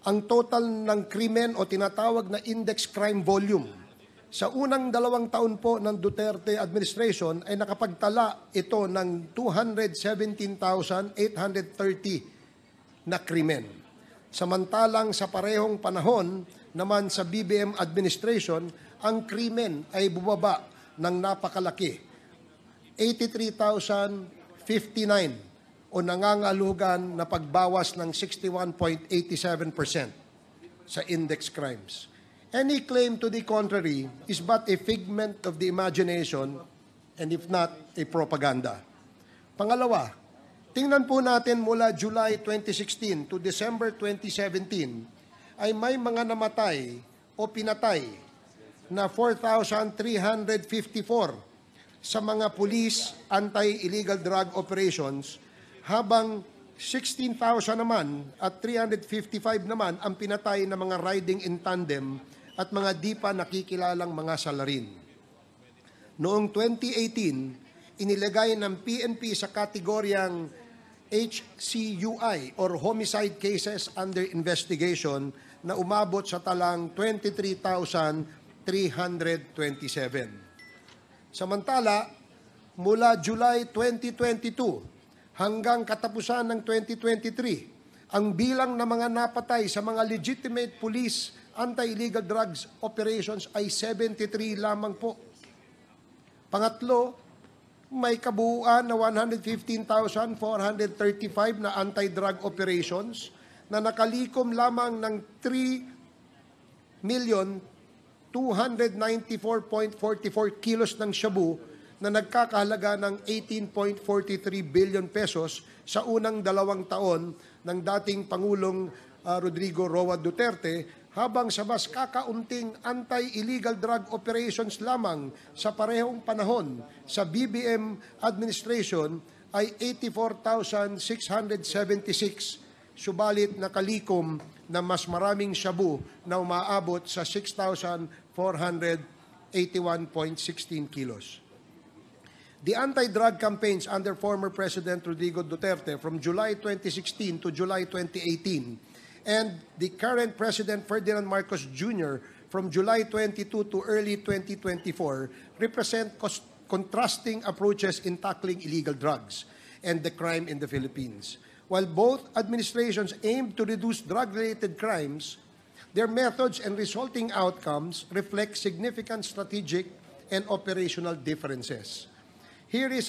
ang total ng krimen o tinatawag na index crime volume. Sa unang 2 taon po ng Duterte administration ay nakapagtala ito ng 217,830 na krimen. Samantalang sa parehong panahon naman sa BBM administration, ang krimen ay bumaba ng napakalaki. 83,059 o nangangalugan na pagbawas ng 61.87% sa index crimes. Any claim to the contrary is but a figment of the imagination and if not, a propaganda. Pangalawa, tingnan po natin mula July 2016 to December 2017 ay may mga namatay o pinatay na 4,354 sa mga police anti-illegal drug operations, habang 16,000 naman at 355 naman ang pinatay na mga riding in tandem at mga di pa nakikilalang mga salarin. Noong 2018, inilagay ng PNP sa kategoryang HCUI or Homicide Cases Under Investigation na umabot sa talang 23,327. Samantala, mula July 2022 hanggang katapusan ng 2023, ang bilang ng mga napatay sa mga legitimate police anti-illegal drugs operations ay 73 lamang po. Pangatlo, may kabuuan na 115,435 na anti-drug operations na nakalikom lamang ng 3,294,44 kilos ng shabu na nagkakahalaga ng 18.43 billion pesos sa unang 2 taon ng dating Pangulong Rodrigo Roa Duterte, habang sa mas kakaunting anti-illegal drug operations lamang sa parehong panahon sa BBM administration ay 84,676, subalit nakalikom na mas maraming shabu na umaabot sa 6,481.16 kilos. The anti-drug campaigns under former President Rodrigo Duterte from July 2016 to July 2018 and the current President Ferdinand Marcos Jr. from July 22 to early 2024 represent contrasting approaches in tackling illegal drugs and the crime in the Philippines. While both administrations aim to reduce drug-related crimes, their methods and resulting outcomes reflect significant strategic and operational differences. Here is